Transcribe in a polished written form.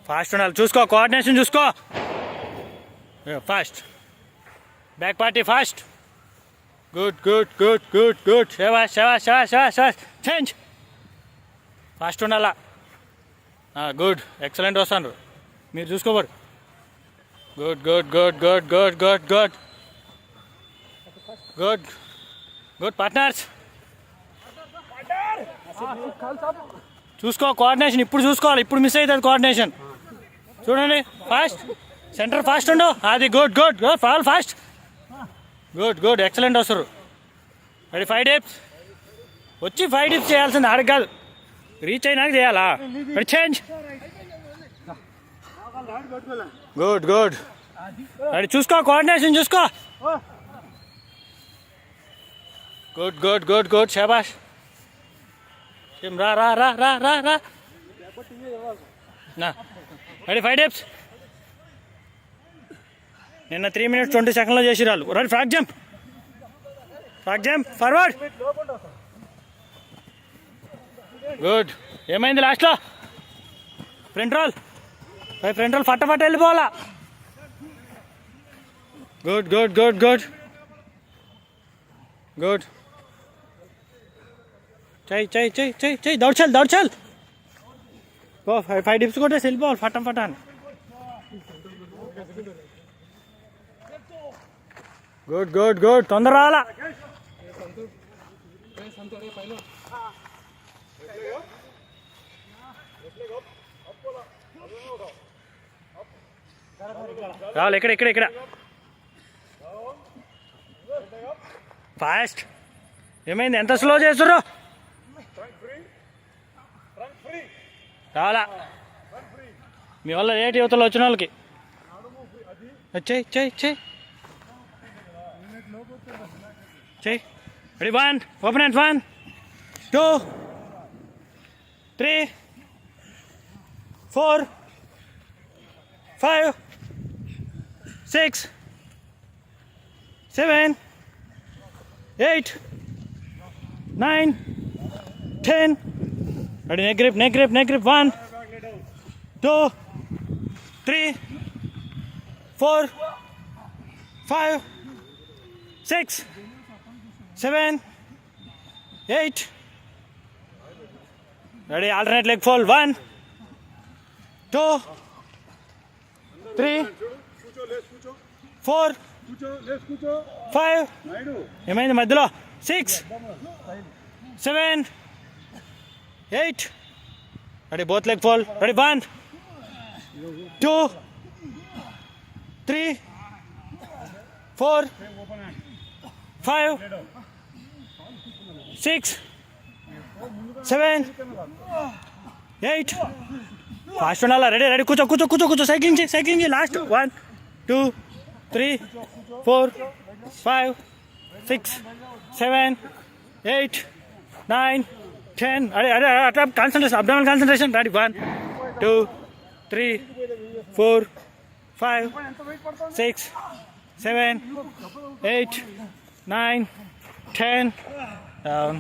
Fast ఉండాలి, చూసుకో, coordination చూసుకో. Fast back party, fast. Good good good good good. శవాష్ శవాష్ శవాష్ శవాష్ శవాష్. చేంజ్. ఫాస్ట్ ఉండాలా. గుడ్, ఎక్సలెంట్ వస్తాను. మీరు చూసుకోబోరు. Good good good good good good good good good. Partners చూసుకో, కోఆర్డినేషన్ ఇప్పుడు చూసుకోవాలి. ఇప్పుడు మిస్ అవుతుంది కోఆర్డినేషన్. చూడండి, ఫాస్ట్ సెంటర్, ఫాస్ట్ ఉండు. అది good good good. Fall fast. Good good, excellent వస్తారు. Ready, 5 dips. వచ్చి 5 డిప్స్ చేయాల్సింది, ఆడికి కాదు, రీచ్ అయినాక చేయాలా. Ready, change. Good good. Ready, చూసుకో, కోఆర్డినేషన్ చూసుకో. Good good good good. శాబాష్. రా రా రా రా రా రా. Ready, 5 dips. నిన్న 3 minutes 20 seconds చేసి రాళ్ళు. Ready, frog jump. Frog jump, forward. Good. ఏమైంది లాస్ట్లో? Front roll. ఫ్రంట్ రోల్ ఫటాఫట్ వెళ్ళిపోవాలా. Good good good good good. చెయ్యి చెయ్యి చెయ్యి చెయ్యి చెయ్యి. దౌడ్చాలి దౌడ్చాలి. ఓ 5 డిప్స్ కొట్టేసి వెళ్ళిపోవాలి ఫటం ఫటాన్ని. Good good good. తొందర రావాలా. రావాలి. ఇక్కడ ఇక్కడ ఇక్కడ. ఫాస్ట్. ఏమైంది, ఎంత స్లో చేస్తుర్రు? రావాలా. మీ వల్ల ఏటి యువతలు వచ్చిన వాళ్ళకి. చెయ్యి చెయ్యి చెయ్యి చెయ్యి. Ready, 1, open and 1 2 3 4 5 6 7 8 9 10. Ready, neck grip, neck grip, neck grip. 1 2 3 4 5 6 7 8. Ready, alternate leg fold. 1 2 3 4 5. ఏమైంది మధ్యలో? 6 7 8. Ready, both leg fold. Ready, 1 2 3 4 5 6 7 8. Fast ఉండాలా. Ready ready. కూర్చో కూర్చో కూర్చో కూర్చో. సైక్లింగ్ చేయి సైక్లింగ్ చేయి. లాస్ట్ 1 2 3 4 5 6 7 8 9 10. అరే అరే అట్లా concentration, abdominal concentration. Ready, 1 2 3 4 5 6 7 8 9 10. Down.